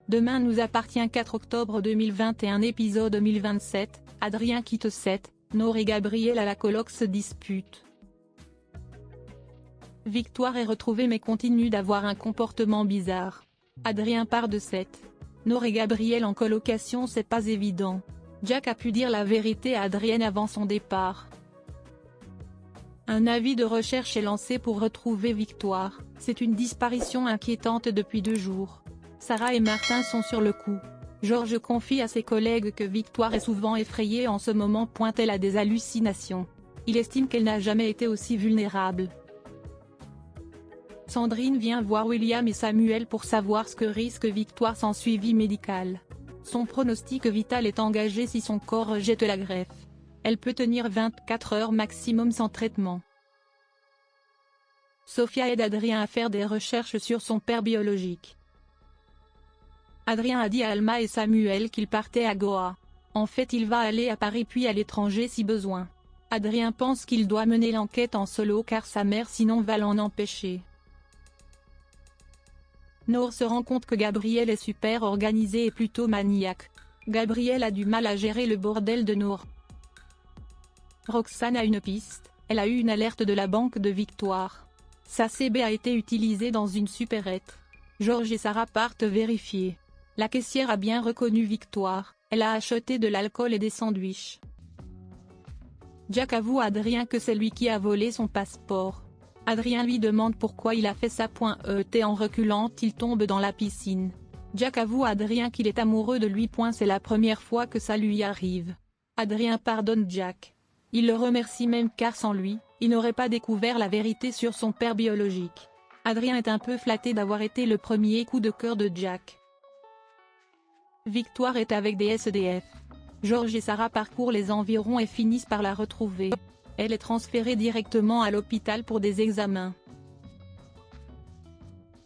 Demain nous appartient 4 octobre 2021 épisode 2027, Adrien quitte Seth, Nour et Gabriel à la coloc se disputent. Victoire est retrouvée mais continue d'avoir un comportement bizarre. Adrien part de Seth. Nour et Gabriel en colocation, c'est pas évident. Jack a pu dire la vérité à Adrien avant son départ. Un avis de recherche est lancé pour retrouver Victoire, c'est une disparition inquiétante depuis 2 jours. Sarah et Martin sont sur le coup. Georges confie à ses collègues que Victoire est souvent effrayée en ce moment. Elle a des hallucinations. Il estime qu'elle n'a jamais été aussi vulnérable. Sandrine vient voir William et Samuel pour savoir ce que risque Victoire sans suivi médical. Son pronostic vital est engagé si son corps rejette la greffe. Elle peut tenir 24 heures maximum sans traitement. Sophia aide Adrien à faire des recherches sur son père biologique. Adrien a dit à Alma et Samuel qu'il partait à Goa. En fait il va aller à Paris puis à l'étranger si besoin. Adrien pense qu'il doit mener l'enquête en solo car sa mère sinon va l'en empêcher. Nour se rend compte que Gabriel est super organisé et plutôt maniaque. Gabriel a du mal à gérer le bordel de Nour. Roxane a une piste, elle a eu une alerte de la banque de Victoire. Sa CB a été utilisée dans une supérette. Georges et Sarah partent vérifier. La caissière a bien reconnu Victoire, elle a acheté de l'alcool et des sandwichs. Jack avoue à Adrien que c'est lui qui a volé son passeport. Adrien lui demande pourquoi il a fait ça. En reculant il tombe dans la piscine. Jack avoue à Adrien qu'il est amoureux de lui. C'est la première fois que ça lui arrive. Adrien pardonne Jack. Il le remercie même car sans lui, il n'aurait pas découvert la vérité sur son père biologique. Adrien est un peu flatté d'avoir été le premier coup de cœur de Jack. Victoire est avec des SDF. Georges et Sarah parcourent les environs et finissent par la retrouver. Elle est transférée directement à l'hôpital pour des examens.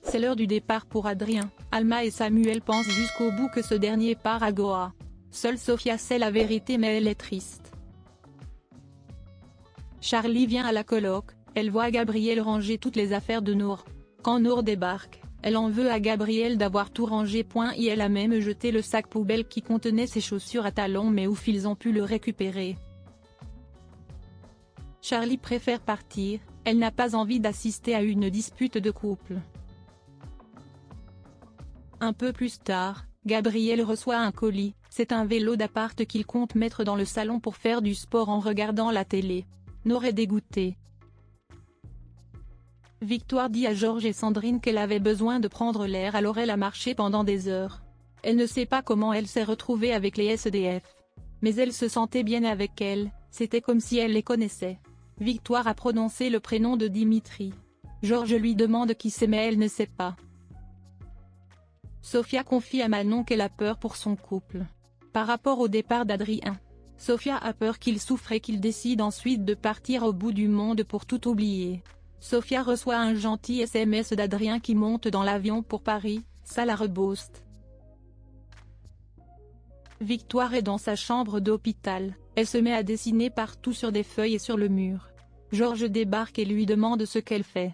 C'est l'heure du départ pour Adrien. Alma et Samuel pensent jusqu'au bout que ce dernier part à Goa. Seule Sophia sait la vérité mais elle est triste. Charlie vient à la coloc, elle voit Gabriel ranger toutes les affaires de Nour. Quand Nour débarque, elle en veut à Gabriel d'avoir tout rangé. Elle a même jeté le sac poubelle qui contenait ses chaussures à talons mais où ils ont pu le récupérer. Charlie préfère partir, elle n'a pas envie d'assister à une dispute de couple. Un peu plus tard, Gabriel reçoit un colis, c'est un vélo d'appart qu'il compte mettre dans le salon pour faire du sport en regardant la télé. Nour est dégoûtée. Victoire dit à Georges et Sandrine qu'elle avait besoin de prendre l'air alors elle a marché pendant des heures. Elle ne sait pas comment elle s'est retrouvée avec les SDF. Mais elle se sentait bien avec elles, c'était comme si elle les connaissait. Victoire a prononcé le prénom de Dimitri. Georges lui demande qui c'est mais elle ne sait pas. Sophia confie à Manon qu'elle a peur pour son couple. Par rapport au départ d'Adrien, Sophia a peur qu'il souffre et qu'il décide ensuite de partir au bout du monde pour tout oublier. Sophia reçoit un gentil SMS d'Adrien qui monte dans l'avion pour Paris, ça la rebooste. Victoire est dans sa chambre d'hôpital, elle se met à dessiner partout sur des feuilles et sur le mur. Georges débarque et lui demande ce qu'elle fait.